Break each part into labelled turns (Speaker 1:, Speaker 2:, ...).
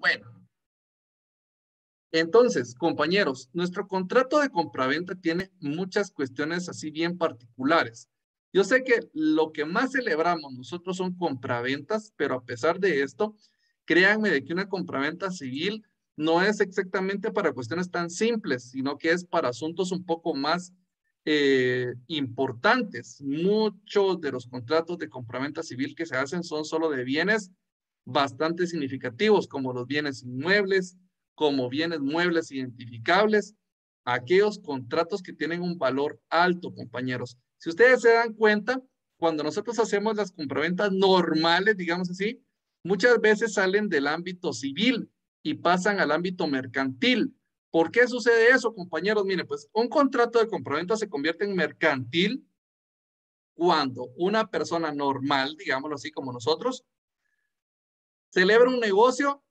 Speaker 1: Bueno, entonces, compañeros, nuestro contrato de compraventa tiene muchas cuestiones así bien particulares. Yo sé que lo que más celebramos nosotros son compraventas, pero a pesar de esto, créanme de que una compraventa civil no es exactamente para cuestiones tan simples, sino que es para asuntos un poco más importantes. Muchos de los contratos de compraventa civil que se hacen son solo de bienes bastante significativos, como los bienes inmuebles, como bienes muebles identificables, aquellos contratos que tienen un valor alto, compañeros. Si ustedes se dan cuenta, cuando nosotros hacemos las compraventas normales, digamos así, muchas veces salen del ámbito civil y pasan al ámbito mercantil. ¿Por qué sucede eso, compañeros? Miren, pues un contrato de compraventa se convierte en mercantil cuando una persona normal, digámoslo así como nosotros, celebra un negocio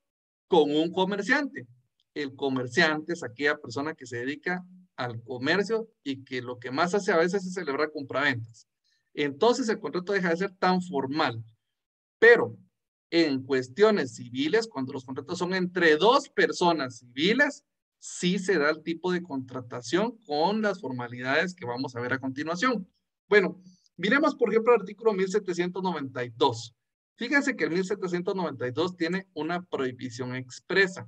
Speaker 1: con un comerciante. El comerciante es aquella persona que se dedica al comercio y que lo que más hace a veces es celebrar compraventas. Entonces el contrato deja de ser tan formal. Pero en cuestiones civiles, cuando los contratos son entre dos personas civiles, sí se da el tipo de contratación con las formalidades que vamos a ver a continuación. Bueno, miremos por ejemplo el artículo 1792. Fíjense que el 1792 tiene una prohibición expresa.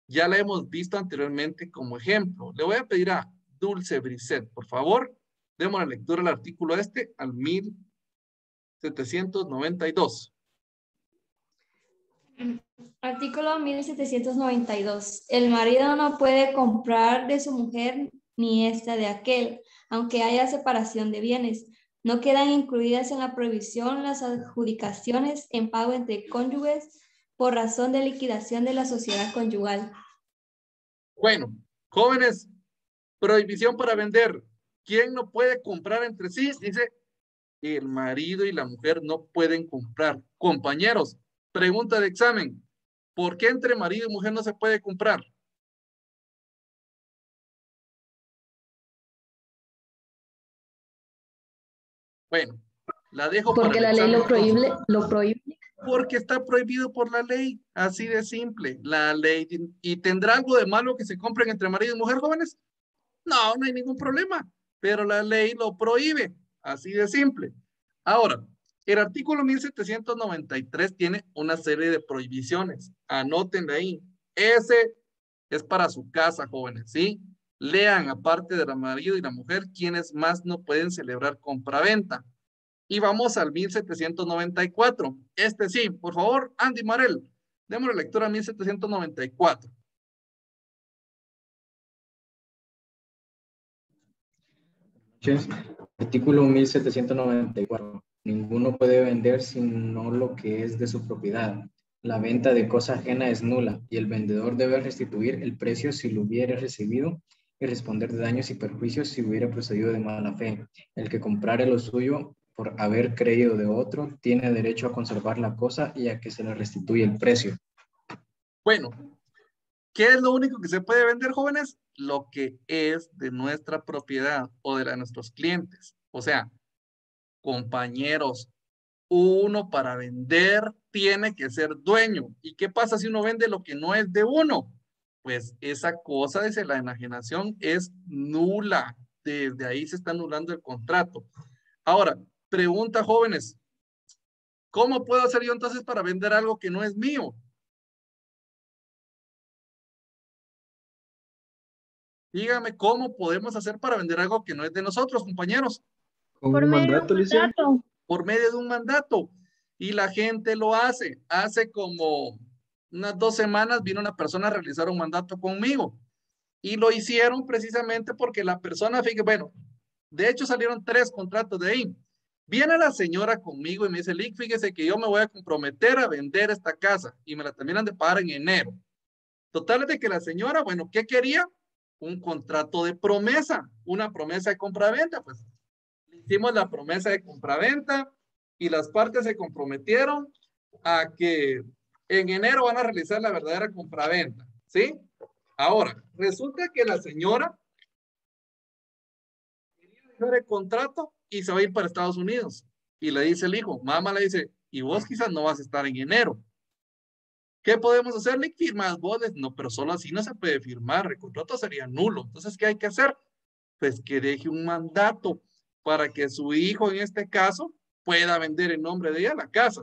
Speaker 1: Ya la hemos visto anteriormente como ejemplo. Le voy a pedir a Dulce Brisset, por favor, demos la lectura al artículo al 1792.
Speaker 2: Artículo 1792. El marido no puede comprar de su mujer ni esta de aquel, aunque haya separación de bienes. No quedan incluidas en la prohibición las adjudicaciones en pago entre cónyuges por razón de liquidación de la sociedad conyugal.
Speaker 1: Bueno, jóvenes, prohibición para vender. ¿Quién no puede comprar entre sí? Dice, el marido y la mujer no pueden comprar. Compañeros, pregunta de examen. ¿Por qué entre marido y mujer no se puede comprar? Bueno, la dejo para
Speaker 3: Porque
Speaker 1: el
Speaker 3: la ley
Speaker 1: examen.
Speaker 3: lo prohíbe.
Speaker 1: Porque está prohibido por la ley, así de simple. La ley, ¿y tendrá algo de malo que se compren entre marido y mujer, jóvenes? No, no hay ningún problema, pero la ley lo prohíbe, así de simple. Ahora, el artículo 1793 tiene una serie de prohibiciones. Anótenla ahí. Ese es para su casa, jóvenes, ¿sí? Lean, aparte de la marido y la mujer, quienes más no pueden celebrar compraventa. Y vamos al 1794. Este sí, por favor, Andy Marel, démosle lectura a 1794.
Speaker 4: Artículo 1794. Ninguno puede vender sino lo que es de su propiedad. La venta de cosa ajena es nula y el vendedor debe restituir el precio si lo hubiera recibido y responder de daños y perjuicios si hubiera procedido de mala fe. El que comprare lo suyo por haber creído de otro tiene derecho a conservar la cosa y a que se le restituya el precio.
Speaker 1: Bueno, ¿qué es lo único que se puede vender, jóvenes? Lo que es de nuestra propiedad o de la de nuestros clientes. O sea, compañeros, uno para vender tiene que ser dueño. ¿Y qué pasa si uno vende lo que no es de uno? Pues esa cosa de la enajenación es nula. Desde ahí se está anulando el contrato. Ahora, pregunta, jóvenes, ¿cómo puedo hacer yo entonces para vender algo que no es mío? Dígame cómo podemos hacer para vender algo que no es de nosotros, compañeros.
Speaker 5: Con un mandato, Alicia.
Speaker 1: Por medio de un mandato. Y la gente lo hace. Hace como unas 2 semanas vino una persona a realizar un mandato conmigo. Y lo hicieron precisamente porque la persona, fíjate, bueno, de hecho salieron 3 contratos de ahí. Viene la señora conmigo y me dice, Lick, fíjese que yo me voy a comprometer a vender esta casa y me la terminan de pagar en enero. Total es de que la señora, bueno, ¿qué quería? Un contrato de promesa, una promesa de compraventa. Pues hicimos la promesa de compraventa y las partes se comprometieron a que en enero van a realizar la verdadera compraventa, ¿sí? Ahora, resulta que la señora quería dejar el contrato y se va a ir para Estados Unidos. Y le dice el hijo, mamá le dice, y vos quizás no vas a estar en enero. ¿Qué podemos hacerle? Firmas bodes. No, pero solo así no se puede firmar. El contrato sería nulo. Entonces, ¿qué hay que hacer? Pues que deje un mandato para que su hijo, en este caso, pueda vender en nombre de ella la casa.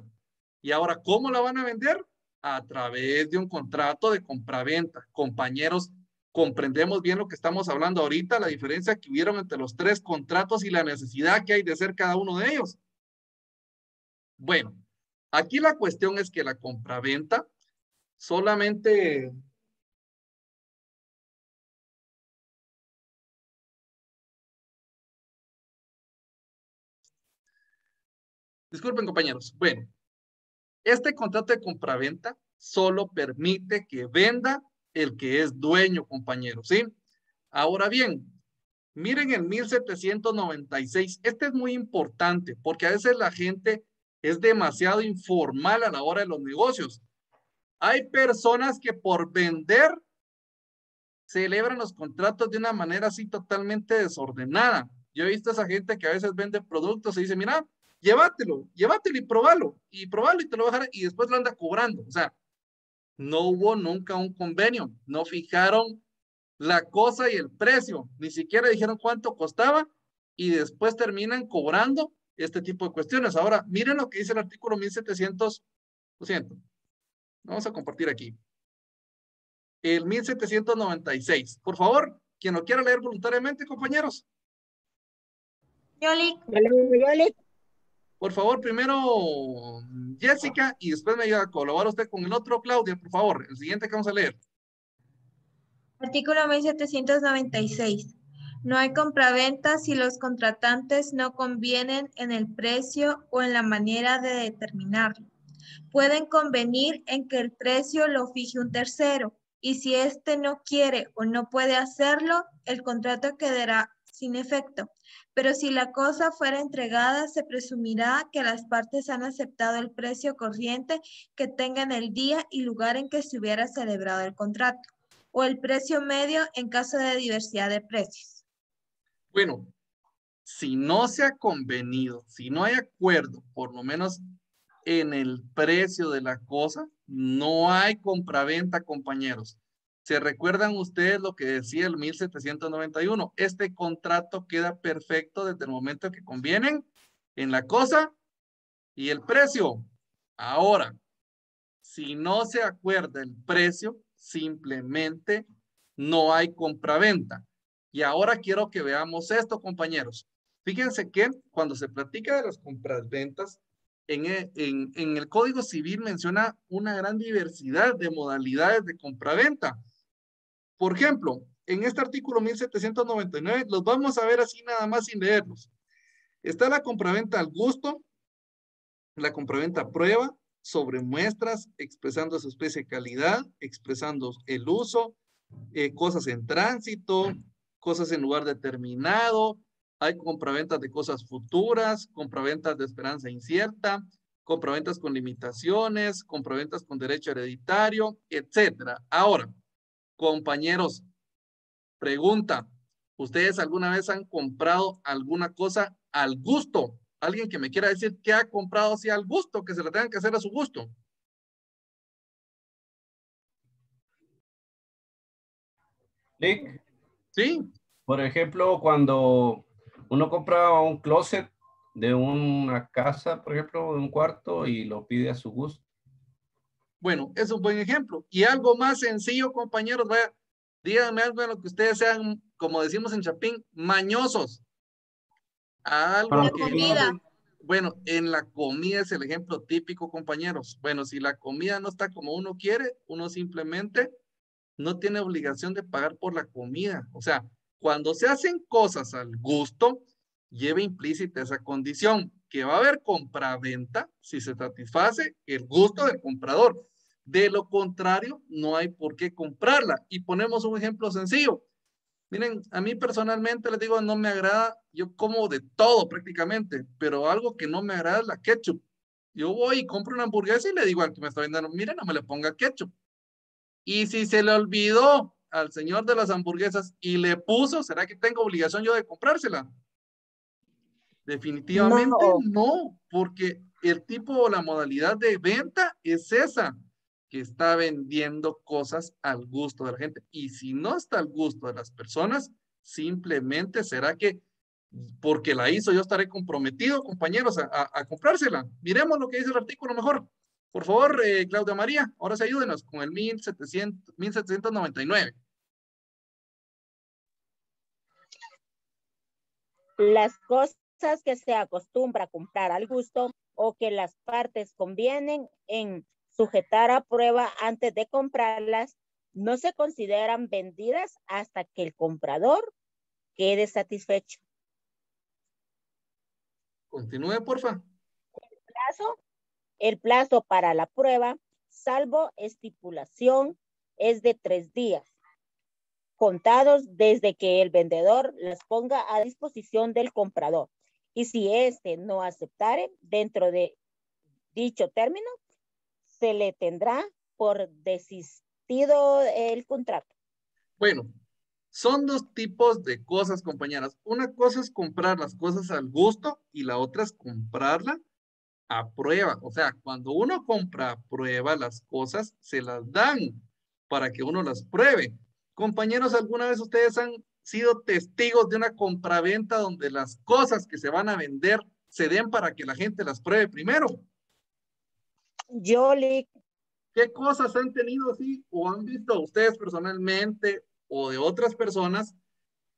Speaker 1: Y ahora, ¿cómo la van a vender? A través de un contrato de compraventa. Compañeros, comprendemos bien lo que estamos hablando ahorita, la diferencia que hubieron entre los tres contratos y la necesidad que hay de hacer cada uno de ellos. Bueno, aquí la cuestión es que la compraventa solamente... Disculpen, compañeros. Bueno, este contrato de compraventa solo permite que venda el que es dueño, compañeros, ¿sí? Ahora bien, miren el 1796. Este es muy importante porque a veces la gente es demasiado informal a la hora de los negocios. Hay personas que por vender celebran los contratos de una manera así totalmente desordenada. Yo he visto a esa gente que a veces vende productos y dice, mira, llévatelo y probalo y te lo voy a dejar y después lo anda cobrando. O sea, no hubo nunca un convenio, no fijaron la cosa y el precio, ni siquiera dijeron cuánto costaba y después terminan cobrando este tipo de cuestiones. Ahora, miren lo que dice el artículo 1700, lo siento, vamos a compartir aquí. El 1796. Por favor, quien lo quiera leer voluntariamente, compañeros.
Speaker 3: Yoli.
Speaker 1: Por favor, primero Jessica y después me ayuda a colaborar usted con el otro, Claudia, por favor. El siguiente que vamos a leer.
Speaker 3: Artículo 1796. No hay compraventa si los contratantes no convienen en el precio o en la manera de determinarlo. Pueden convenir en que el precio lo fije un tercero y si éste no quiere o no puede hacerlo, el contrato quedará sin efecto. Pero si la cosa fuera entregada, se presumirá que las partes han aceptado el precio corriente que tengan el día y lugar en que se hubiera celebrado el contrato, o el precio medio en caso de diversidad de precios.
Speaker 1: Bueno, si no se ha convenido, si no hay acuerdo, por lo menos en el precio de la cosa, no hay compraventa, compañeros. ¿Se recuerdan ustedes lo que decía el 1791? Este contrato queda perfecto desde el momento que convienen en la cosa y el precio. Ahora, si no se acuerda el precio, simplemente no hay compraventa. Y ahora quiero que veamos esto, compañeros. Fíjense que cuando se platica de las compras-ventas, en el Código Civil menciona una gran diversidad de modalidades de compraventa. Por ejemplo, en este artículo 1799, los vamos a ver así nada más sin leerlos. Está la compraventa al gusto, la compraventa a prueba, sobre muestras, expresando su especie de calidad, expresando el uso, cosas en tránsito, cosas en lugar determinado, hay compraventas de cosas futuras, compraventas de esperanza incierta, compraventas con limitaciones, compraventas con derecho hereditario, etcétera. Ahora, compañeros, pregunta, ¿ustedes alguna vez han comprado alguna cosa al gusto? Alguien que me quiera decir que ha comprado así al gusto, que se le tengan que hacer a su gusto.
Speaker 6: Lick,
Speaker 1: Sí,
Speaker 6: por ejemplo, cuando uno compra un closet de una casa, por ejemplo, de un cuarto y lo pide a su gusto.
Speaker 1: bueno, es un buen ejemplo. Y algo más sencillo, compañeros, vaya, díganme algo en lo que ustedes sean, como decimos en Chapín, mañosos. Algo
Speaker 3: La
Speaker 1: que
Speaker 3: comida.
Speaker 1: bueno, en la comida es el ejemplo típico, compañeros. Bueno, si la comida no está como uno quiere, uno simplemente no tiene obligación de pagar por la comida. O sea, cuando se hacen cosas al gusto, lleva implícita esa condición, que va a haber compra-venta si se satisface el gusto del comprador. De lo contrario, no hay por qué comprarla. Y ponemos un ejemplo sencillo. Miren, a mí personalmente les digo, no me agrada, yo como de todo prácticamente, pero algo que no me agrada es la ketchup. Yo voy y compro una hamburguesa y le digo al que me está vendiendo, miren, no me le ponga ketchup. Y si se le olvidó al señor de las hamburguesas y le puso, ¿será que tengo obligación yo de comprársela? Definitivamente no, porque el tipo o la modalidad de venta es esa, que está vendiendo cosas al gusto de la gente. Y si no está al gusto de las personas, simplemente será que porque la hizo yo estaré comprometido, compañeros, a comprársela. Miremos lo que dice el artículo mejor. Por favor, Claudia María, ahora sí ayúdenos con el 1799.
Speaker 7: Las cosas que se acostumbra a comprar al gusto o que las partes convienen en sujetar a prueba antes de comprarlas, no se consideran vendidas hasta que el comprador quede satisfecho.
Speaker 1: Continúe, porfa.
Speaker 7: El plazo para la prueba, salvo estipulación, es de 3 días, contados desde que el vendedor las ponga a disposición del comprador. Y si éste no aceptare dentro de dicho término, se le tendrá por desistido el contrato.
Speaker 1: Bueno, son dos tipos de cosas, compañeras. Una cosa es comprar las cosas al gusto y la otra es comprarla a prueba. O sea, cuando uno compra a prueba las cosas, se las dan para que uno las pruebe. Compañeros, ¿alguna vez ustedes han sido testigos de una compraventa donde las cosas que se van a vender se den para que la gente las pruebe primero? ¿Qué cosas han tenido así o han visto ustedes personalmente o de otras personas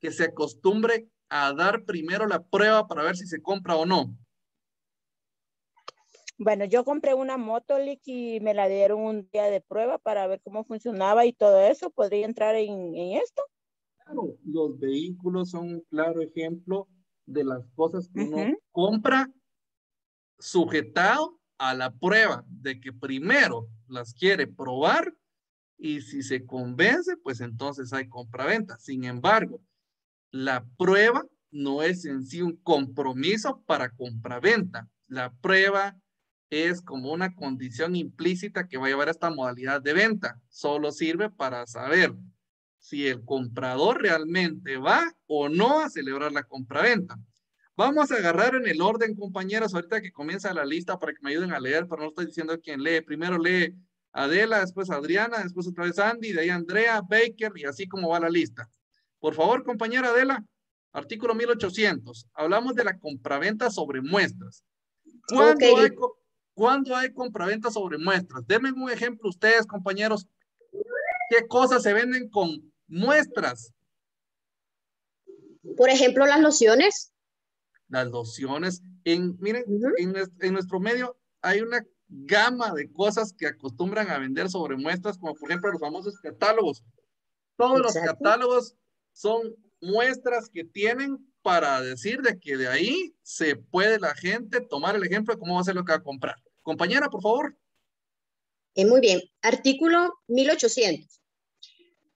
Speaker 1: que se acostumbre a dar primero la prueba para ver si se compra o no?
Speaker 7: Bueno, yo compré una Motolic y me la dieron un día de prueba para ver cómo funcionaba y todo eso. ¿Podría entrar en esto?
Speaker 1: Claro, los vehículos son un claro ejemplo de las cosas que uno compra sujetado a la prueba de que primero las quiere probar y si se convence, pues entonces hay compraventa. Sin embargo, la prueba no es en sí un compromiso para compraventa. La prueba es como una condición implícita que va a llevar a esta modalidad de venta. Solo sirve para saber si el comprador realmente va o no a celebrar la compraventa. Vamos a agarrar en el orden, compañeros, ahorita que comienza la lista para que me ayuden a leer, pero no estoy diciendo quién lee. Primero lee Adela, después Adriana, después otra vez Andy, de ahí Andrea, Baker y así como va la lista. Por favor, compañera Adela, artículo 1800. Hablamos de la compraventa sobre muestras. ¿Cuándo hay compraventa sobre muestras? Denme un ejemplo ustedes, compañeros. ¿Qué cosas se venden con muestras?
Speaker 8: Por ejemplo, las lociones.
Speaker 1: Las lociones. Miren, en nuestro medio hay una gama de cosas que acostumbran a vender sobre muestras, como por ejemplo los famosos catálogos. Todos los catálogos son muestras que tienen para decir de que de ahí se puede la gente tomar el ejemplo de cómo va a ser lo que va a comprar. Compañera, por favor.
Speaker 8: Muy bien. Artículo 1800.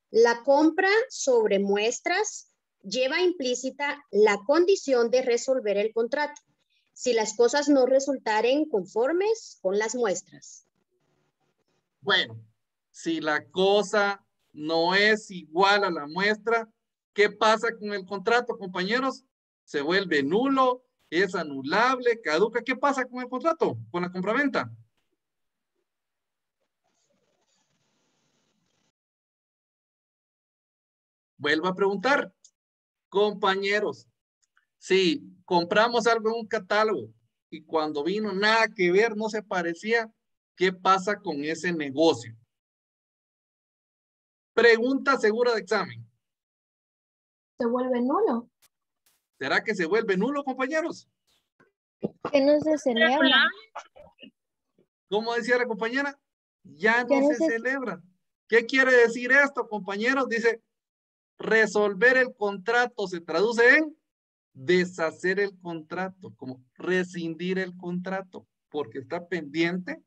Speaker 8: La compra sobre muestras lleva implícita la condición de resolver el contrato si las cosas no resultaren conformes con las muestras.
Speaker 1: Bueno, si la cosa no es igual a la muestra, ¿qué pasa con el contrato, compañeros? Se vuelve nulo, es anulable, caduca. ¿Qué pasa con el contrato, con la compraventa? Vuelvo a preguntar, compañeros, si compramos algo en un catálogo y cuando vino nada que ver, no se parecía, ¿qué pasa con ese negocio? Pregunta segura de examen.
Speaker 2: Se vuelve nulo.
Speaker 1: ¿Será que se vuelve nulo, compañeros?
Speaker 2: Que no se celebra.
Speaker 1: ¿Cómo decía la compañera? Ya no se celebra. ¿Qué quiere decir esto, compañeros? Dice, resolver el contrato se traduce en deshacer el contrato, como rescindir el contrato, porque está pendiente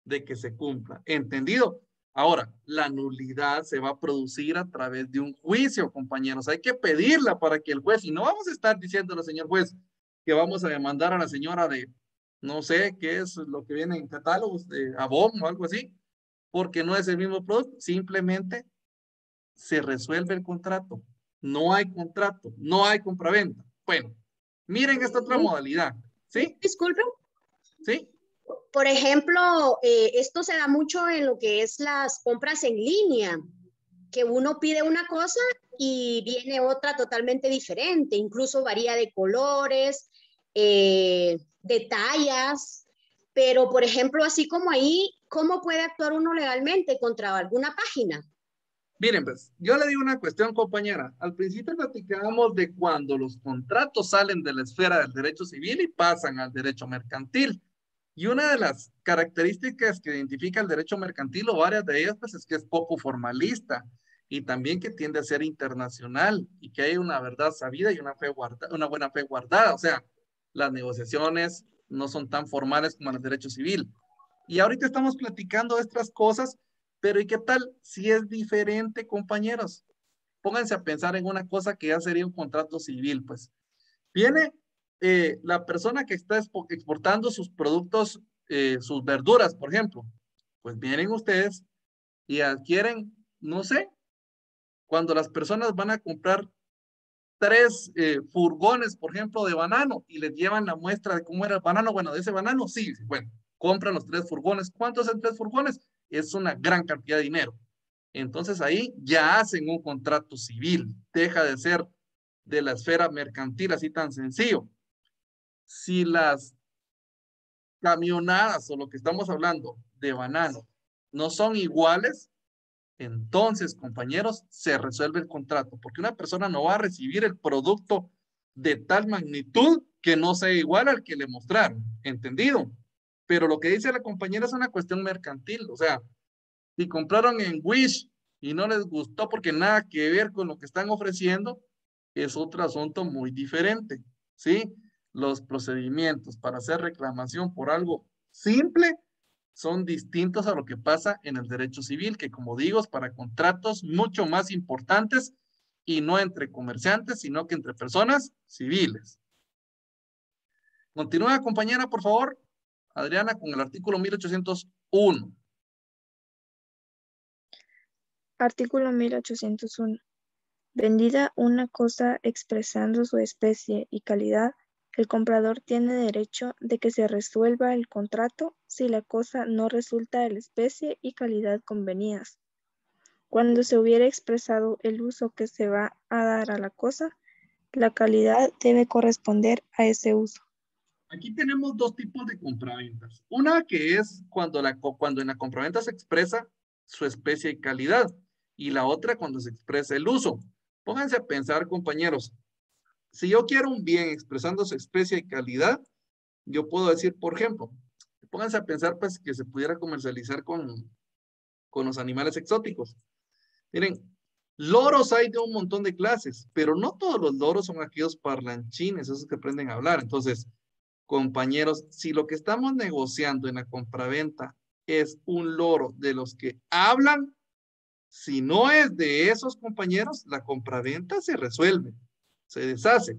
Speaker 1: de que se cumpla. ¿Entendido? Ahora, la nulidad se va a producir a través de un juicio, compañeros. Hay que pedirla para que el juez, y no vamos a estar diciéndole, señor juez, que vamos a demandar a la señora de, no sé qué es lo que viene en catálogos, de Avon o algo así, porque no es el mismo producto. Simplemente se resuelve el contrato. No hay contrato, no hay compraventa. Bueno, miren esta otra modalidad. ¿Sí?
Speaker 8: Disculpen.
Speaker 1: ¿Sí?
Speaker 8: Por ejemplo, esto se da mucho en lo que es las compras en línea, que uno pide una cosa y viene otra totalmente diferente, incluso varía de colores, de tallas, pero por ejemplo, así como ahí, ¿cómo puede actuar uno legalmente contra alguna página?
Speaker 1: Miren, pues, yo le digo una cuestión, compañera. Al principio platicábamos de cuando los contratos salen de la esfera del derecho civil y pasan al derecho mercantil. Y una de las características que identifica el derecho mercantil, o varias de ellas, pues es que es poco formalista y también que tiende a ser internacional y que hay una verdad sabida y una fe guardada, una buena fe guardada. O sea, las negociaciones no son tan formales como en el derecho civil. Y ahorita estamos platicando de estas cosas, pero ¿y qué tal si es diferente, compañeros? Pónganse a pensar en una cosa que ya sería un contrato civil, pues. Viene la persona que está exportando sus productos, sus verduras, por ejemplo. Pues vienen ustedes y adquieren, no sé, cuando las personas van a comprar 3 furgones, por ejemplo, de banano y les llevan la muestra de cómo era el banano. Bueno, de ese banano, sí, bueno, compran los 3 furgones. ¿Cuántos son 3 furgones? Es una gran cantidad de dinero. Entonces ahí ya hacen un contrato civil, deja de ser de la esfera mercantil así tan sencillo. Si las camionadas o lo que estamos hablando de banano no son iguales, entonces, compañeros, se resuelve el contrato, porque una persona no va a recibir el producto de tal magnitud que no sea igual al que le mostraron, ¿entendido? Pero lo que dice la compañera es una cuestión mercantil, o sea, si compraron en Wish y no les gustó porque nada que ver con lo que están ofreciendo, es otro asunto muy diferente, ¿sí? Los procedimientos para hacer reclamación por algo simple son distintos a lo que pasa en el derecho civil, que como digo, es para contratos mucho más importantes y no entre comerciantes, sino que entre personas civiles. Continúa, compañera, por favor, Adriana, con el artículo 1801.
Speaker 9: Artículo 1801. Vendida una cosa expresando su especie y calidad, el comprador tiene derecho de que se resuelva el contrato si la cosa no resulta de la especie y calidad convenidas. Cuando se hubiera expresado el uso que se va a dar a la cosa, la calidad debe corresponder a ese uso.
Speaker 1: Aquí tenemos 2 tipos de compraventas. Una que es cuando en la compraventa se expresa su especie y calidad, y la otra cuando se expresa el uso. Pónganse a pensar, compañeros, si yo quiero un bien expresando su especie y calidad, yo puedo decir, por ejemplo, pónganse a pensar pues que se pudiera comercializar con los animales exóticos. Miren, loros hay de un montón de clases, pero no todos los loros son aquellos parlanchines, esos que aprenden a hablar. Entonces, compañeros, si lo que estamos negociando en la compraventa es un loro de los que hablan, si no es de esos compañeros, la compraventa se resuelve, se deshace.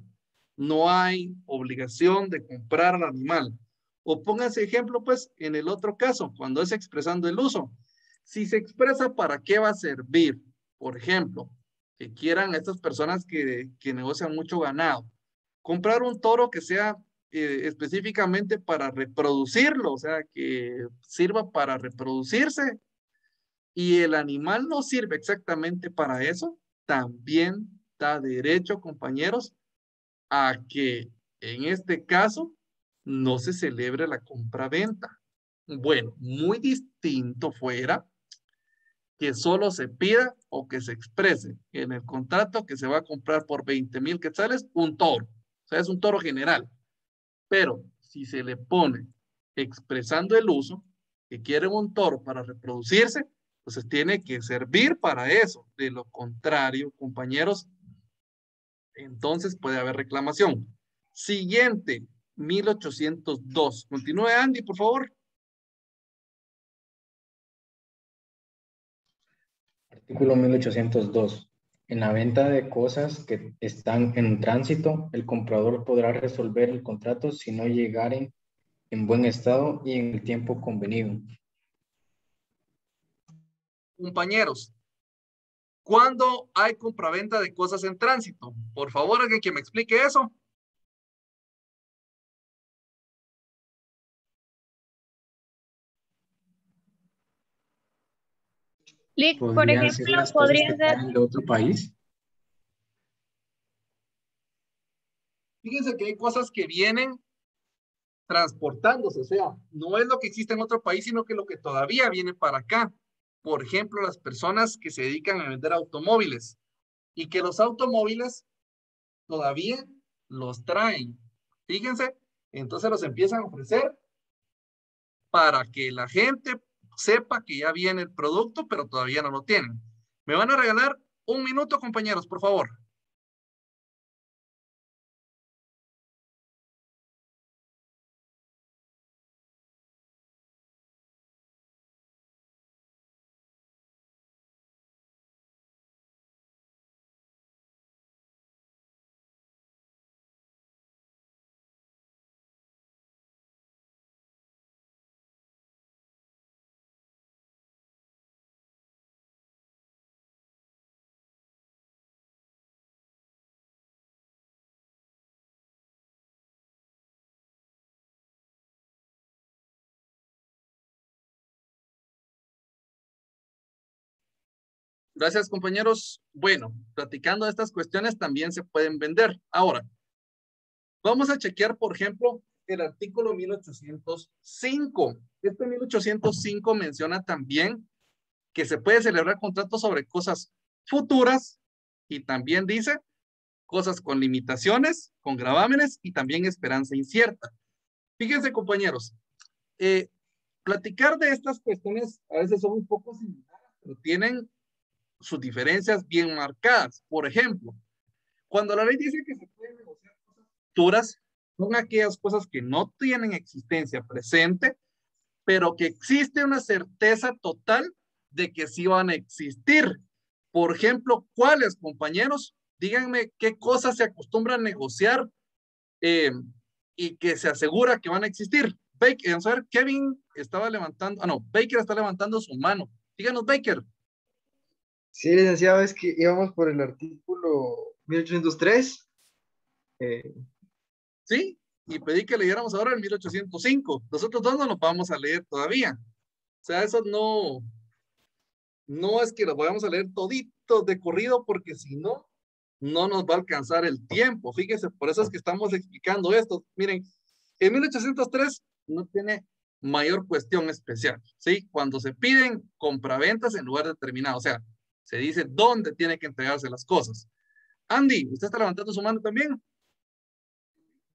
Speaker 1: No hay obligación de comprar al animal. O pónganse ejemplo, pues, en el otro caso, cuando es expresando el uso. Si se expresa para qué va a servir, por ejemplo, que quieran estas personas que negocian mucho ganado, comprar un toro que sea específicamente para reproducirlo, o sea, que sirva para reproducirse, y el animal no sirve exactamente para eso, también da derecho, compañeros, a que en este caso no se celebre la compra-venta. Bueno, muy distinto fuera que solo se pida o que se exprese en el contrato que se va a comprar por 20,000 quetzales un toro. O sea, es un toro general. Pero si se le pone expresando el uso, que quieren un toro para reproducirse, entonces tiene que servir para eso. De lo contrario, compañeros, entonces puede haber reclamación. Siguiente, 1802. Continúe, Andy, por favor.
Speaker 4: Artículo 1802. En la venta de cosas que están en tránsito, el comprador podrá resolver el contrato si no llegaren en buen estado y en el tiempo convenido.
Speaker 1: Compañeros, ¿cuándo hay compraventa de cosas en tránsito? Por favor, alguien que me explique eso.
Speaker 3: Lick, por
Speaker 4: ¿Podrían ser
Speaker 3: ejemplo,
Speaker 4: las cosas
Speaker 3: podría
Speaker 4: que
Speaker 3: ser,
Speaker 4: traen de otro país?
Speaker 1: Fíjense que hay cosas que vienen transportándose, o sea, no es lo que existe en otro país, sino que lo que todavía viene para acá. Por ejemplo, las personas que se dedican a vender automóviles y que los automóviles todavía los traen. Fíjense, entonces los empiezan a ofrecer para que la gente sepa que ya viene el producto, pero todavía no lo tienen. Me van a regalar un minuto, compañeros, por favor. Gracias, compañeros. Bueno, platicando de estas cuestiones también se pueden vender. Ahora, vamos a chequear, por ejemplo, el artículo 1805. Este 1805 menciona también que se puede celebrar contratos sobre cosas futuras y también dice cosas con limitaciones, con gravámenes y también esperanza incierta. Fíjense, compañeros, platicar de estas cuestiones a veces son un poco similares, pero tienen sus diferencias bien marcadas. Por ejemplo, cuando la ley dice que se pueden negociar cosas futuras, son aquellas cosas que no tienen existencia presente, pero que existe una certeza total de que sí van a existir. Por ejemplo, ¿cuáles, compañeros? Díganme qué cosas se acostumbran a negociar y que se asegura que van a existir. Baker, vamos a ver, Kevin estaba levantando, Baker está levantando su mano. Díganos, Baker.
Speaker 5: Sí, licenciado, es que íbamos por el artículo 1803.
Speaker 1: Sí, y pedí que leyéramos ahora el 1805. Nosotros dos no lo vamos a leer todavía. O sea, eso no es que lo vayamos a leer toditos de corrido, porque si no, no nos va a alcanzar el tiempo. Fíjese, por eso es que estamos explicando esto. Miren, en 1803 no tiene mayor cuestión especial, ¿sí? Cuando se piden compraventas en lugar determinado, o sea, se dice dónde tiene que entregarse las cosas. Andy, ¿usted está levantando su mano también?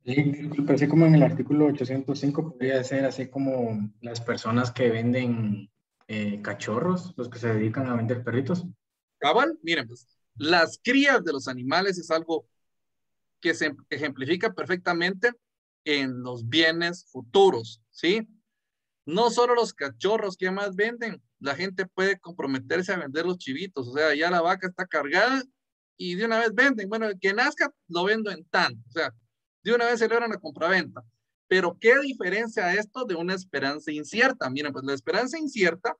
Speaker 4: Sí, pero así como en el artículo 805 podría ser así como las personas que venden cachorros, los que se dedican a vender perritos.
Speaker 1: Cabal, miren, pues, las crías de los animales es algo que se ejemplifica perfectamente en los bienes futuros, ¿sí? No solo los cachorros que más venden, la gente puede comprometerse a vender los chivitos, o sea, ya la vaca está cargada y de una vez venden. Bueno, el que nazca lo vendo en tanto, o sea, de una vez celebran la compraventa. Pero ¿qué diferencia esto de una esperanza incierta? Miren, pues la esperanza incierta,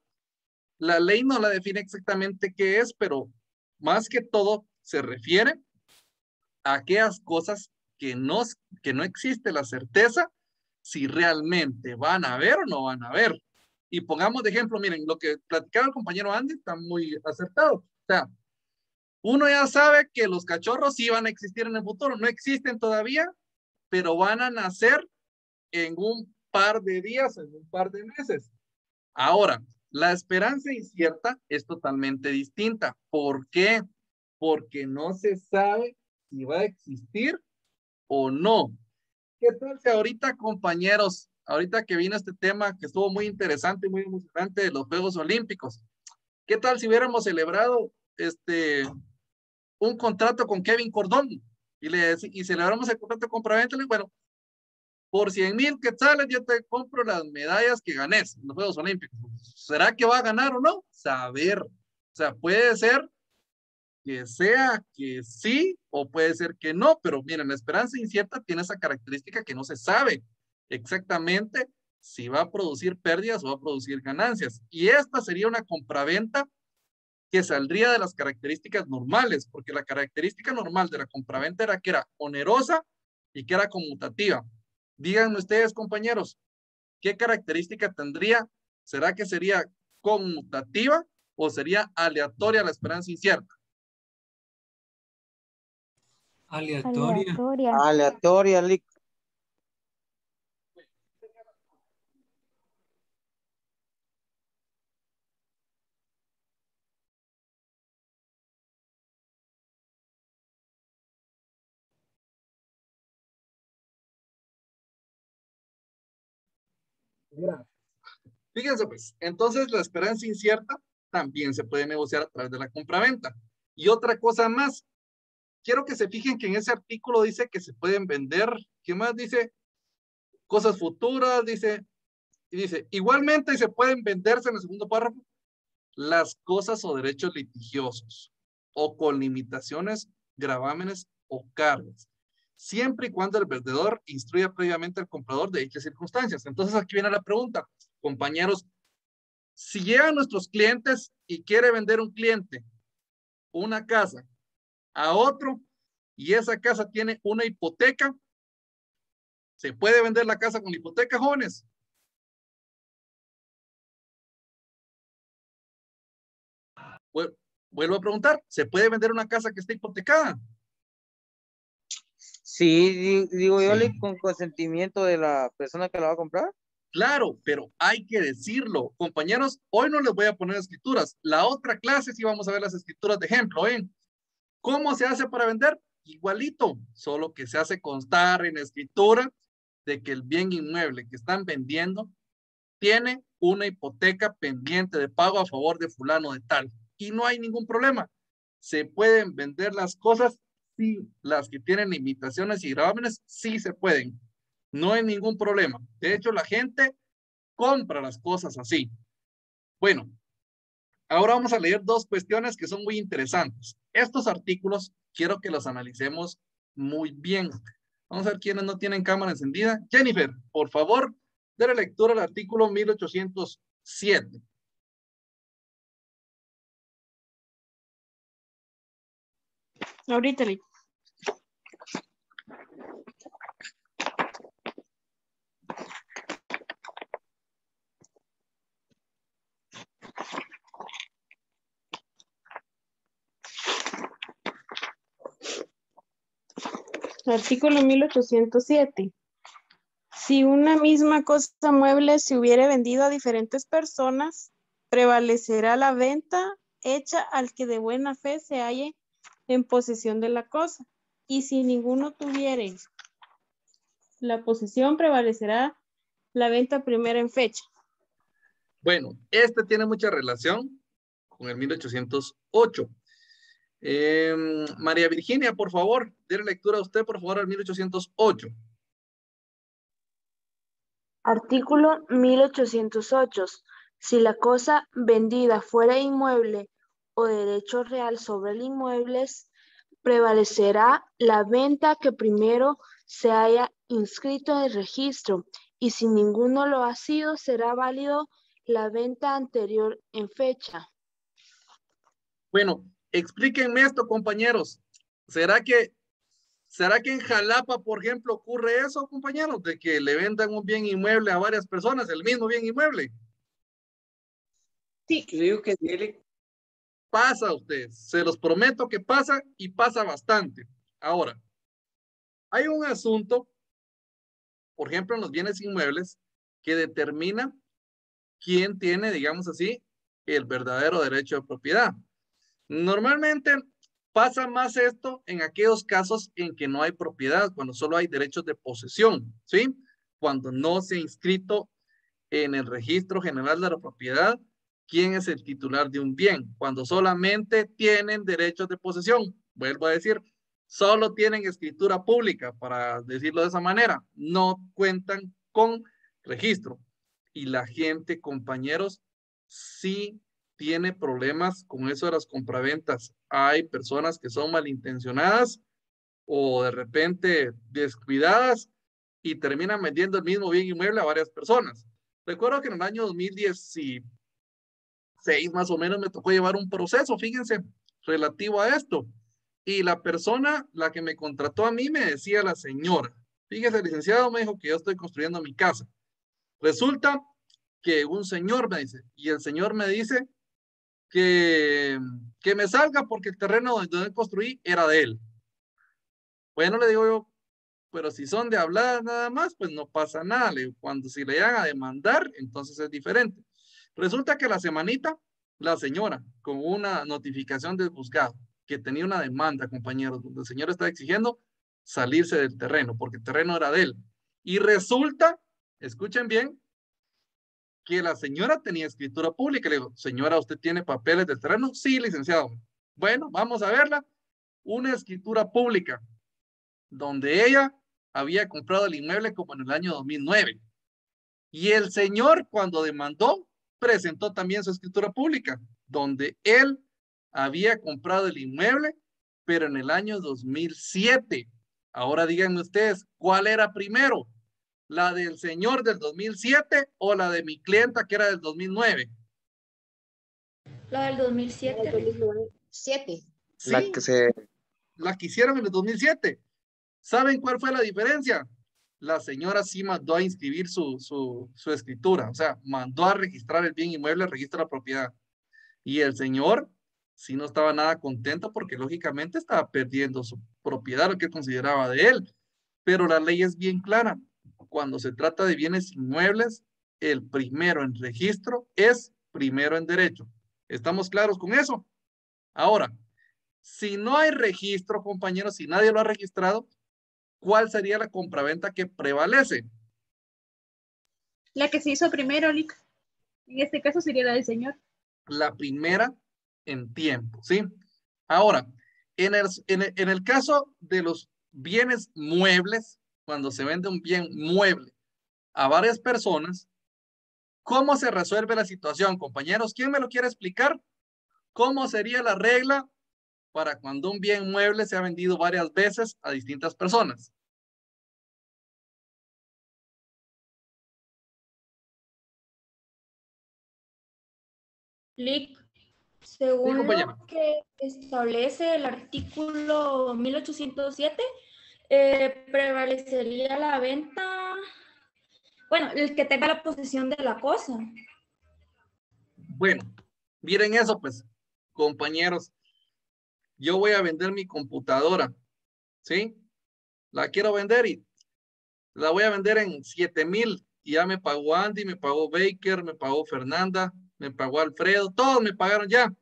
Speaker 1: la ley no la define exactamente qué es, pero más que todo se refiere a aquellas cosas que no existe la certeza si realmente van a ver o no van a ver. Y pongamos de ejemplo, miren, lo que platicaba el compañero Andy está muy acertado. O sea, uno ya sabe que los cachorros sí van a existir en el futuro, no existen todavía, pero van a nacer en un par de días, en un par de meses. Ahora, la esperanza incierta es totalmente distinta. ¿Por qué? Porque no se sabe si va a existir o no. ¿Qué tal si ahorita, compañeros, ahorita que vino este tema que estuvo muy interesante y muy emocionante de los Juegos Olímpicos, qué tal si hubiéramos celebrado un contrato con Kevin Cordón y celebramos el contrato de compraventa? Bueno, por 100,000 quetzales yo te compro las medallas que ganes en los Juegos Olímpicos. ¿Será que va a ganar o no? Saber. O sea, puede ser que sea que sí o puede ser que no, pero miren, la esperanza incierta tiene esa característica que no se sabe exactamente si va a producir pérdidas o va a producir ganancias. Y esta sería una compraventa que saldría de las características normales, porque la característica normal de la compraventa era que era onerosa y que era conmutativa. Díganme ustedes, compañeros, ¿qué característica tendría? ¿Será que sería conmutativa o sería aleatoria la esperanza incierta?
Speaker 10: Aleatoria.
Speaker 11: Aleatoria, Lick.
Speaker 1: Gracias. Fíjense pues, entonces la esperanza incierta también se puede negociar a través de la compraventa. Y otra cosa más, quiero que se fijen que en ese artículo dice que se pueden vender, ¿qué más dice? Cosas futuras, dice, y dice, igualmente se pueden venderse en el segundo párrafo las cosas o derechos litigiosos o con limitaciones, gravámenes o cargas, siempre y cuando el vendedor instruya previamente al comprador de dichas circunstancias. Entonces aquí viene la pregunta, compañeros, si llegan nuestros clientes y quiere vender un cliente una casa a otro y esa casa tiene una hipoteca, ¿se puede vender la casa con hipoteca, jóvenes? Vuelvo a preguntar, ¿se puede vender una casa que esté hipotecada?
Speaker 11: Sí, digo yo,
Speaker 1: Sí.
Speaker 11: Lick, con consentimiento de la persona que la va a comprar.
Speaker 1: Claro, pero hay que decirlo. Compañeros, hoy no les voy a poner escrituras. La otra clase sí vamos a ver las escrituras de ejemplo, ¿eh? ¿Cómo se hace para vender? Igualito, solo que se hace constar en escritura de que el bien inmueble que están vendiendo tiene una hipoteca pendiente de pago a favor de fulano de tal. Y no hay ningún problema. Se pueden vender las cosas, sí, las que tienen limitaciones y gravámenes, sí se pueden. No hay ningún problema. De hecho, la gente compra las cosas así. Bueno, ahora vamos a leer dos cuestiones que son muy interesantes. Estos artículos quiero que los analicemos muy bien. Vamos a ver quiénes no tienen cámara encendida. Jennifer, por favor, déle lectura al artículo 1807.
Speaker 12: Ahorita, Lick. Artículo 1807. Si una misma cosa mueble se hubiere vendido a diferentes personas, prevalecerá la venta hecha al que de buena fe se halle en posesión de la cosa. Y si ninguno tuviere la posesión, prevalecerá la venta primera en fecha.
Speaker 1: Bueno, este tiene mucha relación con el 1808. María Virginia, por favor, déle lectura a usted, por favor, al 1808.
Speaker 9: Artículo 1808. Si la cosa vendida fuera inmueble o derecho real sobre el inmueble, prevalecerá la venta que primero se haya inscrito en el registro, y si ninguno lo ha sido, será válido la venta anterior en fecha.
Speaker 1: Bueno, explíquenme esto, compañeros. ¿Será que en Jalapa, por ejemplo, ocurre eso, compañeros? De que le vendan un bien inmueble a varias personas, el mismo bien inmueble.
Speaker 11: Sí, creo que sí.
Speaker 1: Pasa a ustedes, se los prometo que pasa y pasa bastante. Ahora, hay un asunto, por ejemplo, en los bienes inmuebles, que determina quién tiene, digamos así, el verdadero derecho de propiedad. Normalmente pasa más esto en aquellos casos en que no hay propiedad, cuando solo hay derechos de posesión, ¿sí? Cuando no se ha inscrito en el registro general de la propiedad quién es el titular de un bien, cuando solamente tienen derechos de posesión. Vuelvo a decir, solo tienen escritura pública, para decirlo de esa manera, no cuentan con registro. Y la gente, compañeros, sí tiene problemas con eso de las compraventas. Hay personas que son malintencionadas o de repente descuidadas y terminan vendiendo el mismo bien inmueble a varias personas. Recuerdo que en el año 2016 más o menos me tocó llevar un proceso, fíjense, relativo a esto. Y la persona, la que me contrató a mí, me decía la señora, fíjese, licenciado, me dijo que yo estoy construyendo mi casa. Resulta que un señor me dice, y el señor me dice que me salga porque el terreno donde construí era de él. Bueno, le digo yo, pero si son de hablar nada más, pues no pasa nada. Le digo, cuando si le llegan a demandar, entonces es diferente. Resulta que la semanita, la señora, con una notificación del juzgado, que tenía una demanda, compañeros, donde el señor estaba exigiendo salirse del terreno, porque el terreno era de él. Y resulta, escuchen bien, que la señora tenía escritura pública. Le digo, señora, ¿usted tiene papeles del terreno? Sí, licenciado. Bueno, vamos a verla. Una escritura pública, donde ella había comprado el inmueble como en el año 2009. Y el señor, cuando demandó, presentó también su escritura pública, donde él había comprado el inmueble, pero en el año 2007. Ahora díganme ustedes, ¿cuál era primero? ¿La del señor del 2007 o la de mi clienta que era del 2009?
Speaker 2: La del 2007.
Speaker 8: 7.
Speaker 1: Sí, la que hicieron en el 2007. ¿Saben cuál fue la diferencia? La señora sí mandó a inscribir su escritura, o sea, mandó a registrar el bien inmueble al registro de la propiedad. Y el señor sí no estaba nada contento porque lógicamente estaba perdiendo su propiedad, lo que consideraba de él. Pero la ley es bien clara. Cuando se trata de bienes inmuebles, el primero en registro es primero en derecho. ¿Estamos claros con eso? Ahora, si no hay registro, compañeros, si nadie lo ha registrado, ¿cuál sería la compraventa que prevalece?
Speaker 13: La que se hizo primero, Lic. En este caso sería la del señor.
Speaker 1: La primera en tiempo, ¿sí? Ahora, en el caso de los bienes muebles, cuando se vende un bien mueble a varias personas, ¿cómo se resuelve la situación, compañeros? ¿Quién me lo quiere explicar? ¿Cómo sería la regla para cuando un bien mueble se ha vendido varias veces a distintas personas?
Speaker 2: Lic, según
Speaker 1: Sí,
Speaker 2: lo que establece el artículo 1807, prevalecería la venta, bueno, el que tenga la posesión de la cosa.
Speaker 1: Bueno, miren eso, pues, compañeros. Yo voy a vender mi computadora, ¿sí? La quiero vender y la voy a vender en 7,000 y ya me pagó Andy, me pagó Baker, me pagó Fernanda, me pagó Alfredo, todos me pagaron ya.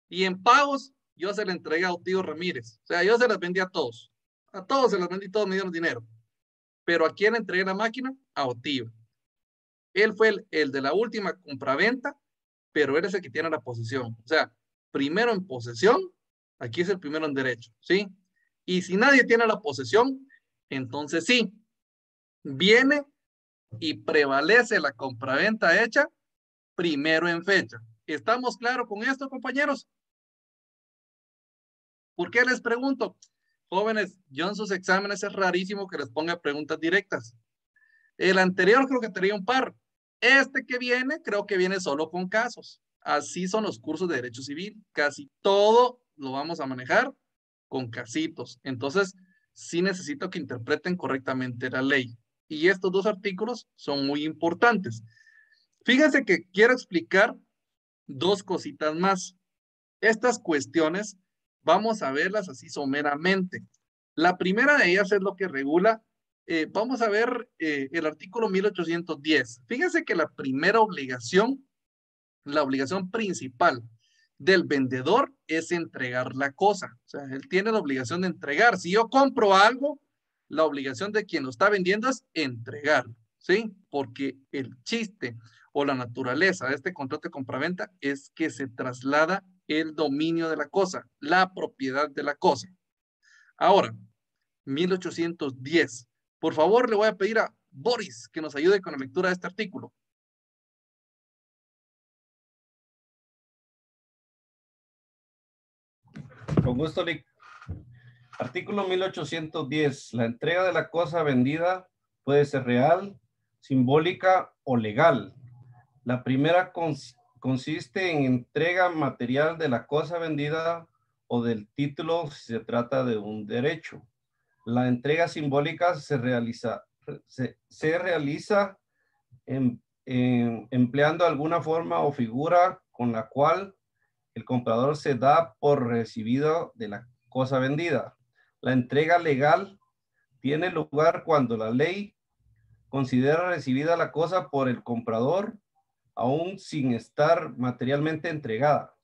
Speaker 1: Y en pagos yo se la entregué a Otío Ramírez. O sea, yo se las vendí a todos. A todos se las vendí, todos me dieron dinero. Pero ¿a quién entregué la máquina? A Otío. Él fue el de la última compraventa, pero él es el que tiene la posesión. O sea, primero en posesión, aquí es el primero en derecho, ¿sí? Y si nadie tiene la posesión, entonces sí, viene y prevalece la compraventa hecha primero en fecha. ¿Estamos claros con esto, compañeros? ¿Por qué les pregunto? Jóvenes, yo en sus exámenes es rarísimo que les ponga preguntas directas. El anterior creo que tenía un par. Este que viene, creo que viene solo con casos. Así son los cursos de Derecho Civil. Casi todo lo vamos a manejar con casitos. Entonces, sí necesito que interpreten correctamente la ley. Y estos dos artículos son muy importantes. Fíjense que quiero explicar dos cositas más. Estas cuestiones vamos a verlas así someramente. La primera de ellas es lo que regula. Vamos a ver el artículo 1810. Fíjense que la primera obligación, la obligación principal del vendedor es entregar la cosa. O sea, él tiene la obligación de entregar. Si yo compro algo, la obligación de quien lo está vendiendo es entregar, ¿sí? Porque el chiste o la naturaleza de este contrato de compraventa es que se traslada el dominio de la cosa, la propiedad de la cosa. Ahora, 1810. Por favor, le voy a pedir a Boris que nos ayude con la lectura de este artículo.
Speaker 6: Con gusto, Lic. Artículo 1810. La entrega de la cosa vendida puede ser real, simbólica o legal. La primera consiste en entrega material de la cosa vendida o del título si se trata de un derecho. La entrega simbólica se realiza empleando alguna forma o figura con la cual el comprador se da por recibido de la cosa vendida. La entrega legal tiene lugar cuando la ley considera recibida la cosa por el comprador, aún sin estar materialmente entregada.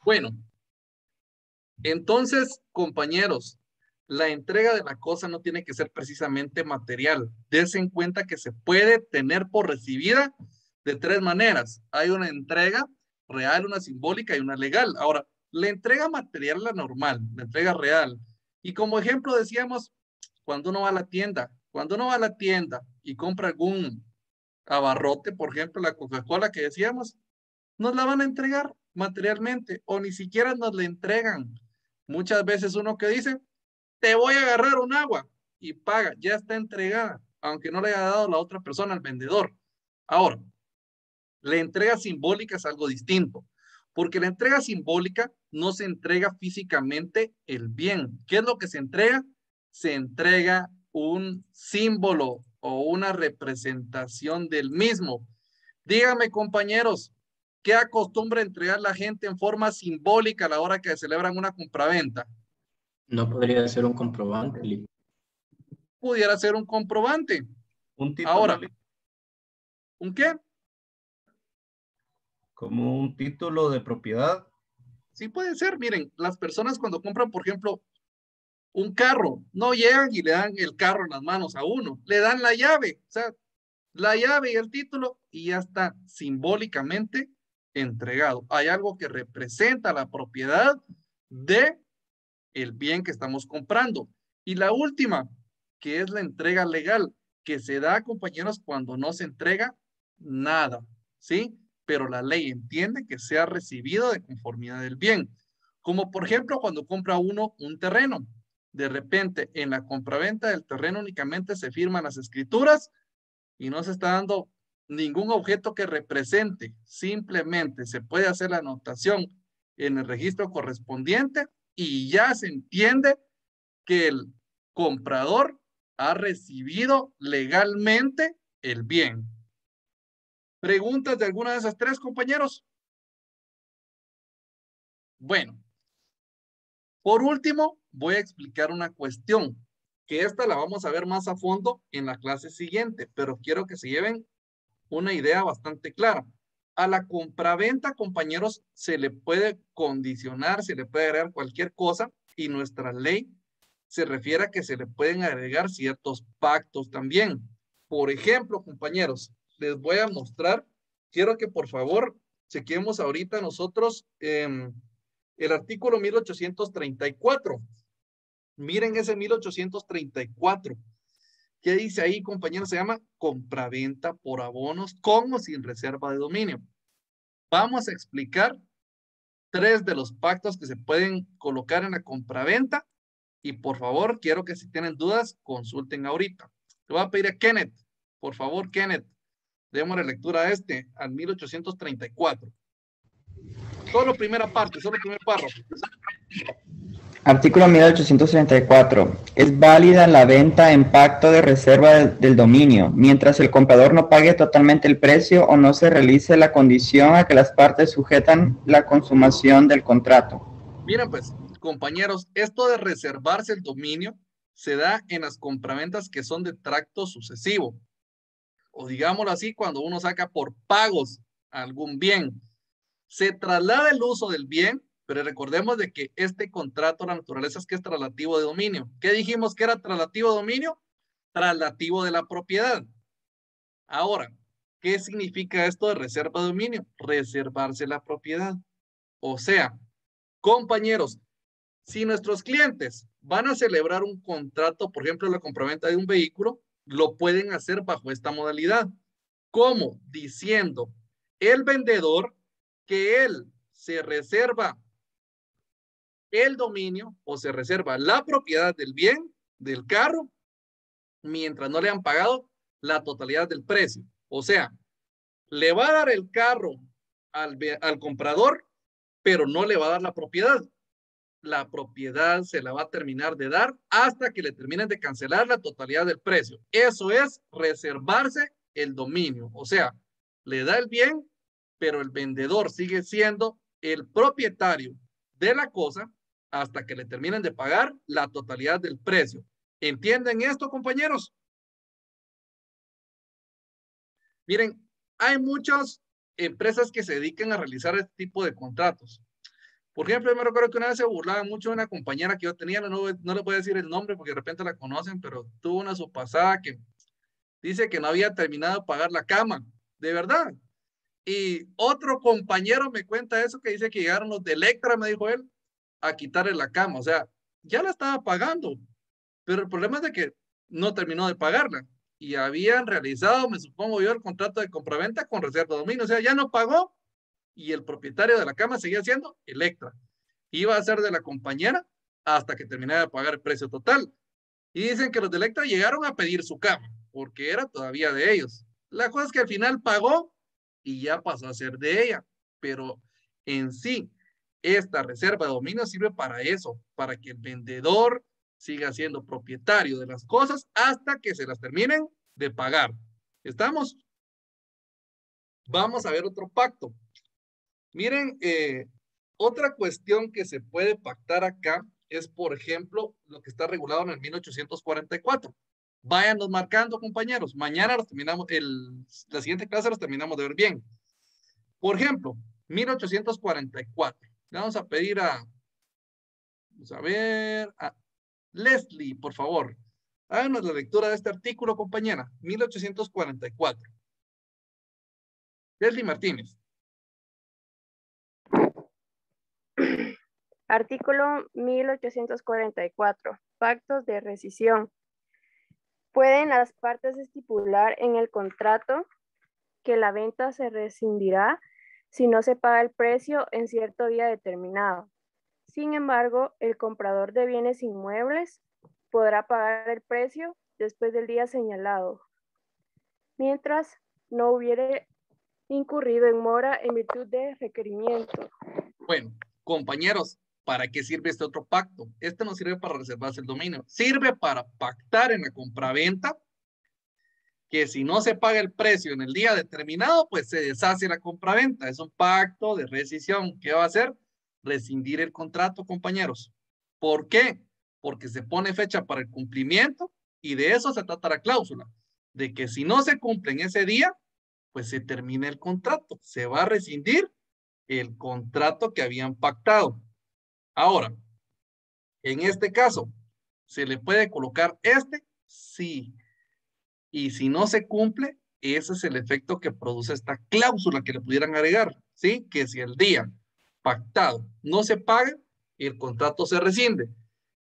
Speaker 1: Bueno, entonces, compañeros, la entrega de la cosa no tiene que ser precisamente material. Dense en cuenta que se puede tener por recibida de tres maneras. Hay una entrega real, una simbólica y una legal. Ahora, la entrega material es la normal, la entrega real. Y como ejemplo decíamos, cuando uno va a la tienda, y compra algún abarrote, por ejemplo, la Coca-Cola que decíamos, nos la van a entregar materialmente o ni siquiera nos la entregan. Muchas veces uno que dice, te voy a agarrar un agua y paga, ya está entregada, aunque no le haya dado la otra persona al vendedor. Ahora, la entrega simbólica es algo distinto, porque la entrega simbólica no se entrega físicamente el bien. ¿Qué es lo que se entrega? Se entrega un símbolo o una representación del mismo. Díganme, compañeros, ¿qué acostumbra entregar la gente en forma simbólica a la hora que celebran una compraventa?
Speaker 4: No podría ser un comprobante, Lee.
Speaker 1: Pudiera ser un comprobante.
Speaker 6: Un título.
Speaker 1: Ahora, ¿un qué?
Speaker 6: Como un título de propiedad.
Speaker 1: Sí puede ser. Miren, las personas cuando compran, por ejemplo, un carro, no llegan y le dan el carro en las manos a uno. Le dan la llave. O sea, la llave y el título y ya está simbólicamente entregado. Hay algo que representa la propiedad de el bien que estamos comprando. Y la última, que es la entrega legal, que se da, compañeros, cuando no se entrega nada, ¿sí? Pero la ley entiende que sea recibido de conformidad del bien. Como por ejemplo, cuando compra uno un terreno. De repente, en la compraventa del terreno únicamente se firman las escrituras y no se está dando ningún objeto que represente. Simplemente se puede hacer la anotación en el registro correspondiente y ya se entiende que el comprador ha recibido legalmente el bien. ¿Preguntas de alguna de esas tres, compañeros? Bueno, por último, voy a explicar una cuestión, que esta la vamos a ver más a fondo en la clase siguiente, pero quiero que se lleven una idea bastante clara. A la compraventa, compañeros, se le puede condicionar, se le puede agregar cualquier cosa y nuestra ley se refiere a que se le pueden agregar ciertos pactos también. Por ejemplo, compañeros, les voy a mostrar, quiero que por favor chequemos ahorita nosotros el artículo 1834. Miren ese 1834. ¿Qué dice ahí, compañeros? Se llama compraventa por abonos con o sin reserva de dominio. Vamos a explicar tres de los pactos que se pueden colocar en la compraventa y por favor, quiero que si tienen dudas, consulten ahorita. Le voy a pedir a Kenneth, por favor, Kenneth, démosle lectura a al 1834. Solo primera parte, solo primer párrafo.
Speaker 14: Artículo 1834. Es válida la venta en pacto de reserva del dominio, mientras el comprador no pague totalmente el precio o no se realice la condición a que las partes sujetan la consumación del contrato.
Speaker 1: Miren pues, compañeros, esto de reservarse el dominio se da en las compraventas que son de tracto sucesivo. O digámoslo así, cuando uno saca por pagos algún bien. Se traslada el uso del bien, pero recordemos de que este contrato, la naturaleza es que es traslativo de dominio. ¿Qué dijimos que era traslativo de dominio? Traslativo de la propiedad. Ahora, ¿qué significa esto de reserva de dominio? Reservarse la propiedad. O sea, compañeros, si nuestros clientes van a celebrar un contrato, por ejemplo, la compraventa de un vehículo, lo pueden hacer bajo esta modalidad. ¿Cómo? Diciendo el vendedor que él se reserva el dominio o se reserva la propiedad del bien, del carro, mientras no le han pagado la totalidad del precio. O sea, le va a dar el carro al comprador, pero no le va a dar la propiedad. La propiedad se la va a terminar de dar hasta que le terminen de cancelar la totalidad del precio. Eso es reservarse el dominio. O sea, le da el bien, pero el vendedor sigue siendo el propietario de la cosa hasta que le terminen de pagar la totalidad del precio. ¿Entienden esto, compañeros? Miren, hay muchas empresas que se dedican a realizar este tipo de contratos. Por ejemplo, yo me recuerdo que una vez se burlaba mucho de una compañera que yo tenía, no le voy a decir el nombre porque de repente la conocen, pero tuvo una su pasada que dice que no había terminado de pagar la cama, de verdad. Y otro compañero me cuenta eso, que dice que llegaron los de Electra, me dijo él, a quitarle la cama. O sea, ya la estaba pagando, pero el problema es de que no terminó de pagarla. Y habían realizado, me supongo yo, el contrato de compraventa con reserva de dominio. O sea, ya no pagó y el propietario de la cama seguía siendo Electra. Iba a ser de la compañera hasta que terminara de pagar el precio total. Y dicen que los de Electra llegaron a pedir su cama, porque era todavía de ellos. La cosa es que al final pagó y ya pasó a ser de ella. Pero en sí, esta reserva de dominio sirve para eso, para que el vendedor siga siendo propietario de las cosas hasta que se las terminen de pagar. ¿Estamos? Vamos a ver otro pacto. Miren, otra cuestión que se puede pactar acá es, por ejemplo, lo que está regulado en el 1844. Váyanos marcando, compañeros. Mañana los terminamos, la siguiente clase los terminamos de ver bien. Por ejemplo, 1844. Le vamos a pedir vamos a ver, a Leslie, por favor. Háganos la lectura de este artículo, compañera. 1844. Leslie Martínez.
Speaker 12: Artículo 1844. Pactos de rescisión. Pueden las partes estipular en el contrato que la venta se rescindirá si no se paga el precio en cierto día determinado. Sin embargo, el comprador de bienes inmuebles podrá pagar el precio después del día señalado, mientras no hubiere incurrido en mora en virtud de requerimiento.
Speaker 1: Bueno, compañeros, ¿para qué sirve este otro pacto? Este no sirve para reservarse el dominio. Sirve para pactar en la compraventa que si no se paga el precio en el día determinado, pues se deshace la compraventa. Es un pacto de rescisión. ¿Qué va a hacer? Rescindir el contrato, compañeros. ¿Por qué? Porque se pone fecha para el cumplimiento y de eso se trata la cláusula. De que si no se cumple en ese día, pues se termina el contrato. Se va a rescindir el contrato que habían pactado. Ahora, en este caso, ¿se le puede colocar este? Sí. Y si no se cumple, ese es el efecto que produce esta cláusula que le pudieran agregar, ¿sí? Que si el día pactado no se paga, el contrato se rescinde.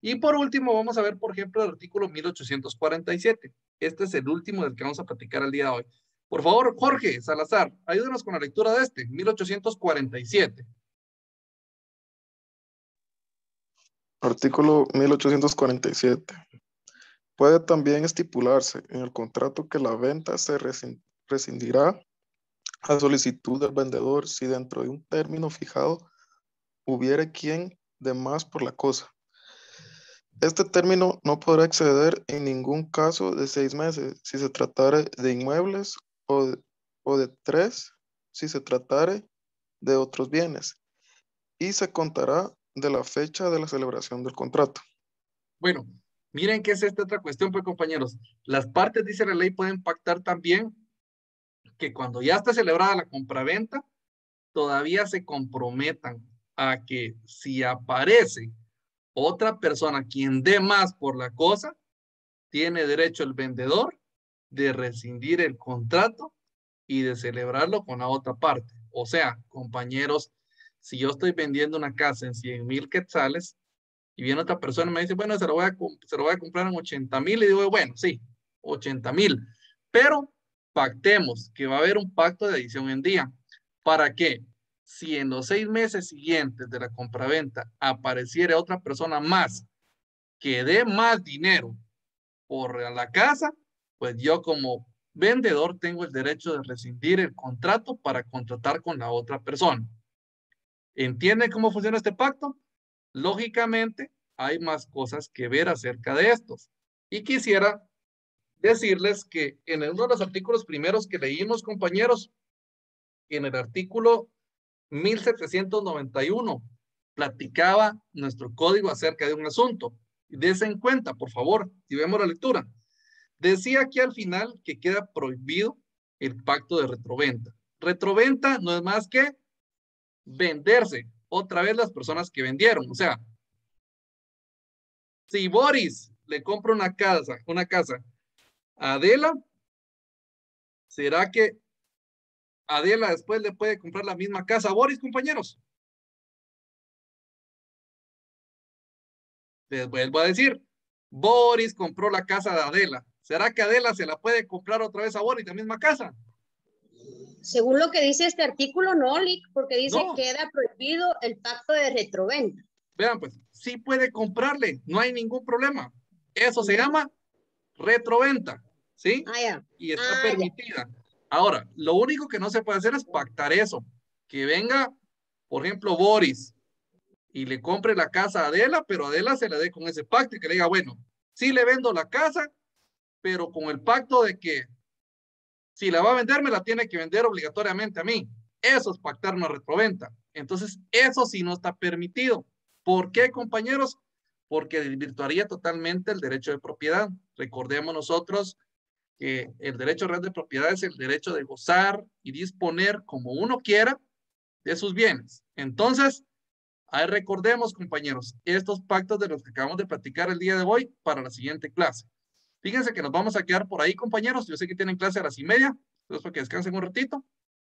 Speaker 1: Y por último, vamos a ver, por ejemplo, el artículo 1847. Este es el último del que vamos a platicar el día de hoy. Por favor, Jorge Salazar, ayúdenos con la lectura de este, 1847.
Speaker 15: Artículo 1847. Puede también estipularse en el contrato que la venta se rescindirá a solicitud del vendedor si dentro de un término fijado hubiere quien dé más por la cosa. Este término no podrá exceder en ningún caso de 6 meses si se tratare de inmuebles o de 3 si se tratare de otros bienes y se contará de la fecha de la celebración del contrato.
Speaker 1: Bueno, miren qué es esta otra cuestión, pues, compañeros. Las partes, dice la ley, pueden pactar también que cuando ya está celebrada la compraventa, todavía se comprometan a que si aparece otra persona quien dé más por la cosa, tiene derecho el vendedor de rescindir el contrato y de celebrarlo con la otra parte. O sea, compañeros, si yo estoy vendiendo una casa en 100,000 quetzales y viene otra persona y me dice, bueno, se lo voy a comprar en 80,000, y digo, bueno, sí, 80,000, pero pactemos que va a haber un pacto de adición en día. ¿Para qué? Si en los 6 meses siguientes de la compraventa apareciera otra persona más que dé más dinero por la casa, pues yo como vendedor tengo el derecho de rescindir el contrato para contratar con la otra persona. ¿Entienden cómo funciona este pacto? Lógicamente, hay más cosas que ver acerca de estos. Y quisiera decirles que en uno de los artículos primeros que leímos, compañeros, en el artículo 1791 platicaba nuestro código acerca de un asunto. Dese en cuenta, por favor, si vemos la lectura. Decía aquí al final que queda prohibido el pacto de retroventa. Retroventa no es más que venderse otra vez las personas que vendieron. O sea, si Boris le compra una casa a Adela, ¿será que Adela después le puede comprar la misma casa a Boris, compañeros? Les vuelvo a decir, Boris compró la casa de Adela. ¿Será que Adela se la puede comprar otra vez a Boris la misma casa?
Speaker 8: Según lo que dice este artículo, no, Lick, porque dice
Speaker 1: No.
Speaker 8: queda prohibido el pacto de retroventa.
Speaker 1: Vean, pues, sí puede comprarle, no hay ningún problema. Eso se llama retroventa, ¿sí? Y está permitida. Ahora, lo único que no se puede hacer es pactar eso. Que venga, por ejemplo, Boris y le compre la casa a Adela, pero Adela se le dé con ese pacto y que le diga, bueno, sí le vendo la casa, pero con el pacto de que si la va a vender, me la tiene que vender obligatoriamente a mí. Eso es pactar una retroventa. Entonces, eso sí no está permitido. ¿Por qué, compañeros? Porque desvirtuaría totalmente el derecho de propiedad. Recordemos nosotros que el derecho real de propiedad es el derecho de gozar y disponer como uno quiera de sus bienes. Entonces, ahí recordemos, compañeros, estos pactos de los que acabamos de platicar el día de hoy para la siguiente clase. Fíjense que nos vamos a quedar por ahí, compañeros. Yo sé que tienen clase a las 1:30, entonces para que descansen un ratito.